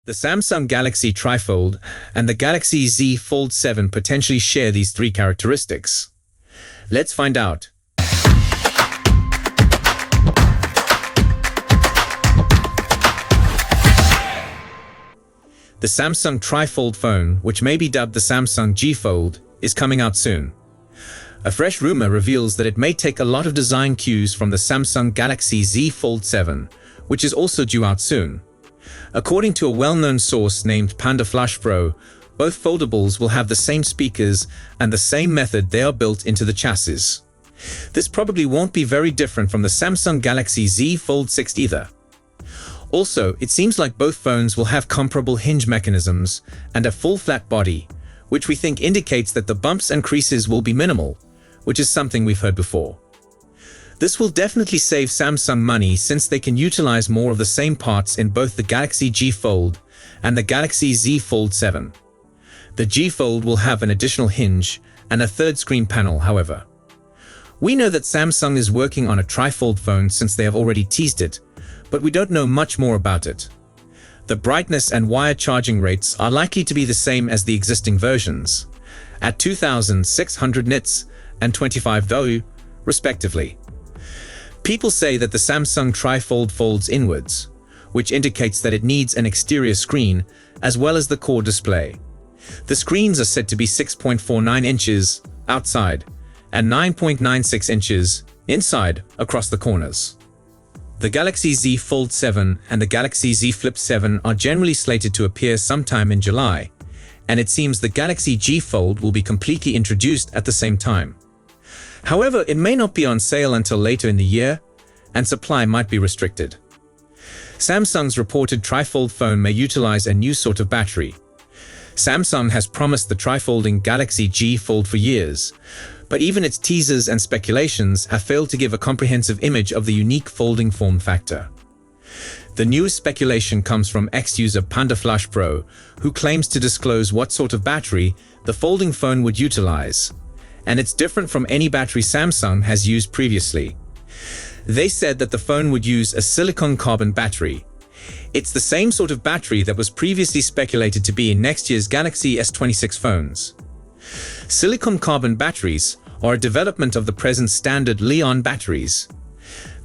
The Samsung Galaxy Trifold and the Galaxy Z Fold 7 potentially share these three characteristics. Let's find out. The Samsung Trifold phone, which may be dubbed the Samsung G Fold, is coming out soon. A fresh rumor reveals that it may take a lot of design cues from the Samsung Galaxy Z Fold 7, which is also due out soon. According to a well-known source named Panda Flash Pro, both foldables will have the same speakers and the same method they are built into the chassis. This probably won't be very different from the Samsung Galaxy Z Fold 6 either. Also, it seems like both phones will have comparable hinge mechanisms and a full flat body, which we think indicates that the bumps and creases will be minimal, which is something we've heard before. This will definitely save Samsung money since they can utilize more of the same parts in both the Galaxy G Fold and the Galaxy Z Fold 7. The G Fold will have an additional hinge and a third screen panel, however. We know that Samsung is working on a trifold phone since they have already teased it, but we don't know much more about it. The brightness and wire charging rates are likely to be the same as the existing versions, at 2600 nits and 25 VAU, respectively. People say that the Samsung Trifold folds inwards, which indicates that it needs an exterior screen as well as the core display. The screens are said to be 6.49 inches outside and 9.96 inches inside across the corners. The Galaxy Z Fold 7 and the Galaxy Z Flip 7 are generally slated to appear sometime in July, and it seems the Galaxy G Fold will be completely introduced at the same time. However, it may not be on sale until later in the year, and supply might be restricted. Samsung's reported trifold phone may utilize a new sort of battery. Samsung has promised the trifolding Galaxy G Fold for years, but even its teasers and speculations have failed to give a comprehensive image of the unique folding form factor. The newest speculation comes from ex-user Panda Flash Pro, who claims to disclose what sort of battery the folding phone would utilize, and it's different from any battery Samsung has used previously. They said that the phone would use a silicon-carbon battery. It's the same sort of battery that was previously speculated to be in next year's Galaxy S26 phones. Silicon-carbon batteries are a development of the present standard lithium-ion batteries.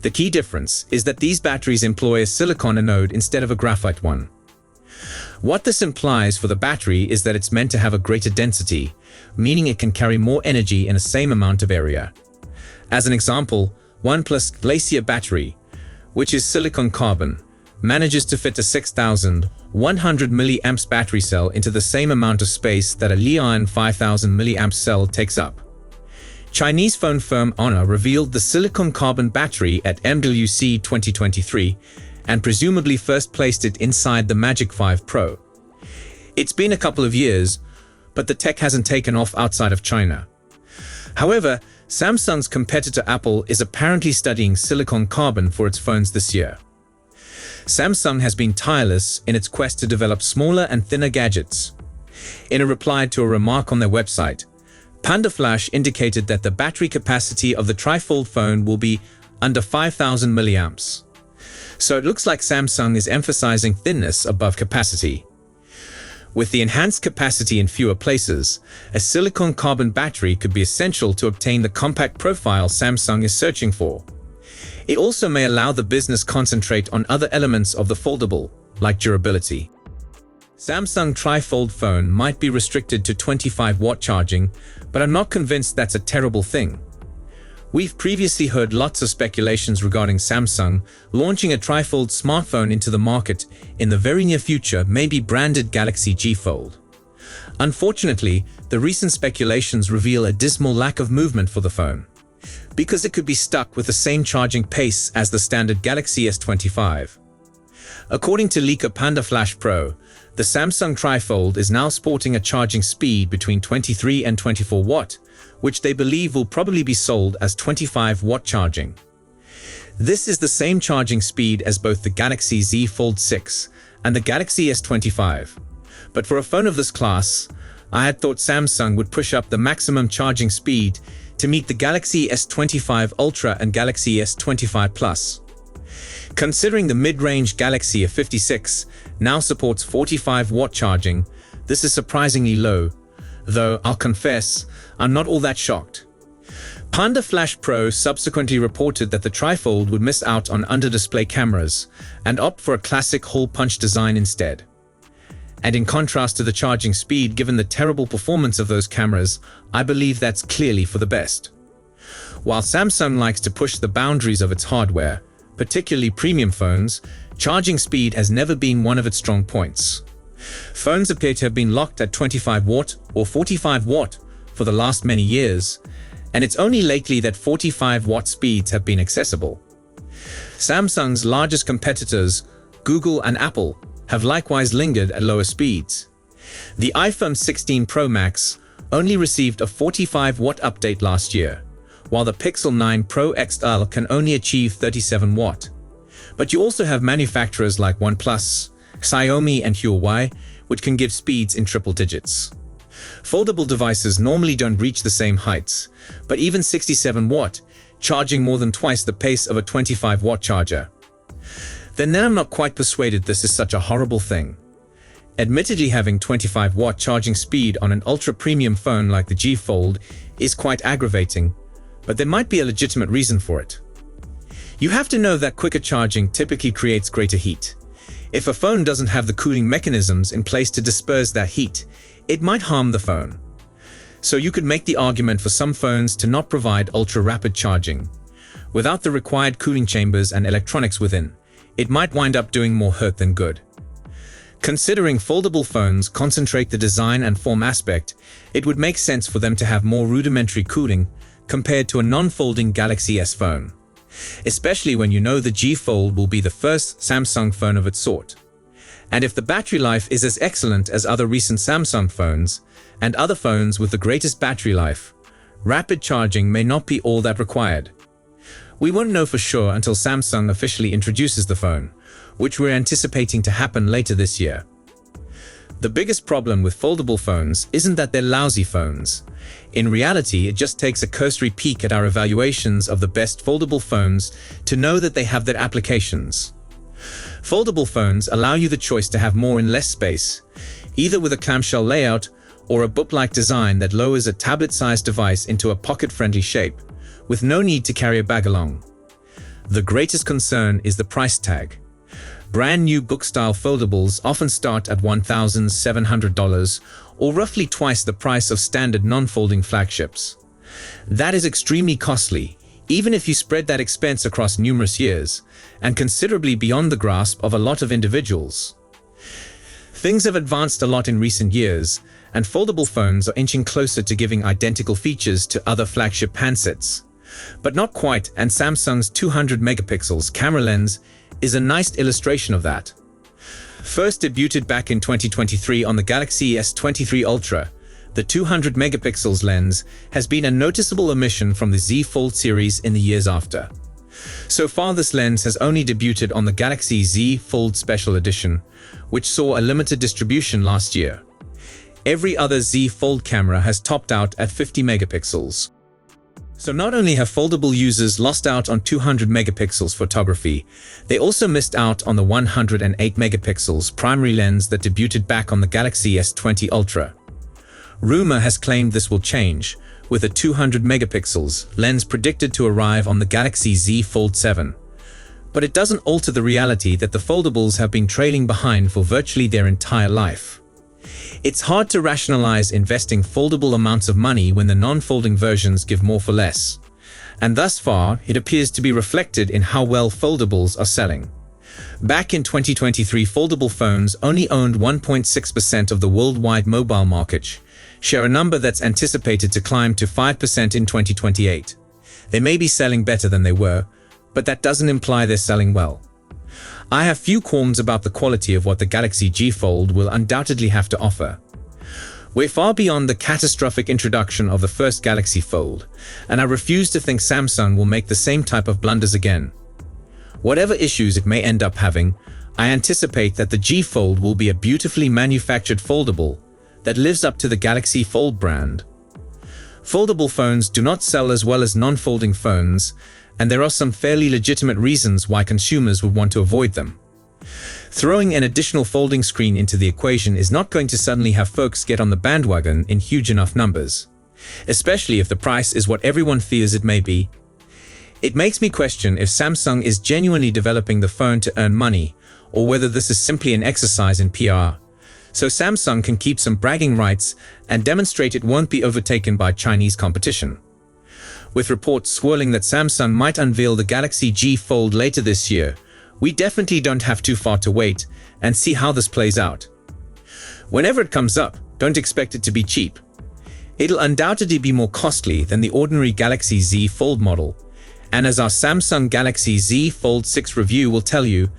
The key difference is that these batteries employ a silicon anode instead of a graphite one. What this implies for the battery is that it's meant to have a greater density, meaning it can carry more energy in the same amount of area. As an example, OnePlus Glacier battery, which is silicon-carbon, manages to fit a 6,100 mAh battery cell into the same amount of space that a lithium-ion 5,000 mAh cell takes up. Chinese phone firm Honor revealed the silicon-carbon battery at MWC 2023 and presumably first placed it inside the Magic 5 Pro. It's been a couple of years, but the tech hasn't taken off outside of China. However, Samsung's competitor Apple is apparently studying silicon-carbon for its phones this year. Samsung has been tireless in its quest to develop smaller and thinner gadgets. In a reply to a remark on their website, Panda Flash indicated that the battery capacity of the trifold phone will be under 5,000 milliamps. So it looks like Samsung is emphasizing thinness above capacity. With the enhanced capacity in fewer places, a silicon-carbon battery could be essential to obtain the compact profile Samsung is searching for. It also may allow the business concentrate on other elements of the foldable, like durability. Samsung Trifold phone might be restricted to 25-watt charging, but I'm not convinced that's a terrible thing. We've previously heard lots of speculations regarding Samsung launching a trifold smartphone into the market in the very near future, maybe branded Galaxy G Fold. Unfortunately, the recent speculations reveal a dismal lack of movement for the phone, because it could be stuck with the same charging pace as the standard Galaxy S25. According to leaker Panda Flash Pro, the Samsung Trifold is now sporting a charging speed between 23 and 24 watt, which they believe will probably be sold as 25-watt charging. This is the same charging speed as both the Galaxy Z Fold 6 and the Galaxy S25. But for a phone of this class, I had thought Samsung would push up the maximum charging speed to meet the Galaxy S25 Ultra and Galaxy S25 Plus. Considering the mid-range Galaxy S56 now supports 45-watt charging, this is surprisingly low, though I'll confess, I'm not all that shocked. Panda Flash Pro subsequently reported that the trifold would miss out on under-display cameras and opt for a classic hole-punch design instead. And in contrast to the charging speed, given the terrible performance of those cameras, I believe that's clearly for the best. While Samsung likes to push the boundaries of its hardware, particularly premium phones, charging speed has never been one of its strong points. Phones appear to have been locked at 25 watt or 45 watt for the last many years, and it's only lately that 45 watt speeds have been accessible. Samsung's largest competitors, Google and Apple, have likewise lingered at lower speeds. The iPhone 16 Pro Max only received a 45 watt update last year, while the Pixel 9 Pro XL can only achieve 37 watt. But you also have manufacturers like OnePlus, Xiaomi and Huawei, which can give speeds in triple digits. Foldable devices normally don't reach the same heights, but even 67 watt, charging more than twice the pace of a 25 watt charger. Then I'm not quite persuaded this is such a horrible thing. Admittedly, having 25 watt charging speed on an ultra-premium phone like the G Fold is quite aggravating, but there might be a legitimate reason for it. You have to know that quicker charging typically creates greater heat. If a phone doesn't have the cooling mechanisms in place to disperse that heat, it might harm the phone. So you could make the argument for some phones to not provide ultra-rapid charging. Without the required cooling chambers and electronics within, it might wind up doing more hurt than good. Considering foldable phones concentrate the design and form aspect, it would make sense for them to have more rudimentary cooling compared to a non-folding Galaxy S phone, especially when you know the G Fold will be the first Samsung phone of its sort. And if the battery life is as excellent as other recent Samsung phones, and other phones with the greatest battery life, rapid charging may not be all that required. We won't know for sure until Samsung officially introduces the phone, which we're anticipating to happen later this year. The biggest problem with foldable phones isn't that they're lousy phones. In reality, it just takes a cursory peek at our evaluations of the best foldable phones to know that they have their applications. Foldable phones allow you the choice to have more in less space, either with a clamshell layout or a book-like design that lowers a tablet-sized device into a pocket-friendly shape, with no need to carry a bag along. The greatest concern is the price tag. Brand new book-style foldables often start at $1,700, or roughly twice the price of standard non-folding flagships. That is extremely costly, even if you spread that expense across numerous years, and considerably beyond the grasp of a lot of individuals. Things have advanced a lot in recent years, and foldable phones are inching closer to giving identical features to other flagship handsets. But not quite, and Samsung's 200 megapixels camera lens is a nice illustration of that. First debuted back in 2023 on the Galaxy S23 Ultra, the 200 megapixels lens has been a noticeable omission from the Z Fold series in the years after. So far, this lens has only debuted on the Galaxy Z Fold Special Edition, which saw a limited distribution last year. Every other Z Fold camera has topped out at 50 megapixels. So not only have foldable users lost out on 200 megapixels photography, they also missed out on the 108 megapixels primary lens that debuted back on the Galaxy S20 Ultra. Rumor has claimed this will change, with a 200 megapixels lens predicted to arrive on the Galaxy Z Fold 7. But it doesn't alter the reality that the foldables have been trailing behind for virtually their entire life. It's hard to rationalize investing foldable amounts of money when the non-folding versions give more for less. And thus far, it appears to be reflected in how well foldables are selling. Back in 2023, foldable phones only owned 1.6% of the worldwide mobile market share, a number that's anticipated to climb to 5% in 2028. They may be selling better than they were, but that doesn't imply they're selling well. I have few qualms about the quality of what the Galaxy G Fold will undoubtedly have to offer. We're far beyond the catastrophic introduction of the first Galaxy Fold, and I refuse to think Samsung will make the same type of blunders again. Whatever issues it may end up having, I anticipate that the G Fold will be a beautifully manufactured foldable that lives up to the Galaxy Fold brand. Foldable phones do not sell as well as non-folding phones, and there are some fairly legitimate reasons why consumers would want to avoid them. Throwing an additional folding screen into the equation is not going to suddenly have folks get on the bandwagon in huge enough numbers, especially if the price is what everyone fears it may be. It makes me question if Samsung is genuinely developing the phone to earn money, or whether this is simply an exercise in PR, so Samsung can keep some bragging rights and demonstrate it won't be overtaken by Chinese competition. With reports swirling that Samsung might unveil the Galaxy G Fold later this year, we definitely don't have too far to wait and see how this plays out. Whenever it comes up, don't expect it to be cheap. It'll undoubtedly be more costly than the ordinary Galaxy Z Fold model, and as our Samsung Galaxy Z Fold 6 review will tell you,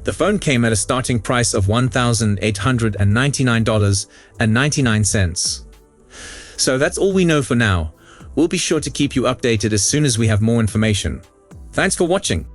the phone came at a starting price of $1,899.99. So that's all we know for now. We'll be sure to keep you updated as soon as we have more information. Thanks for watching.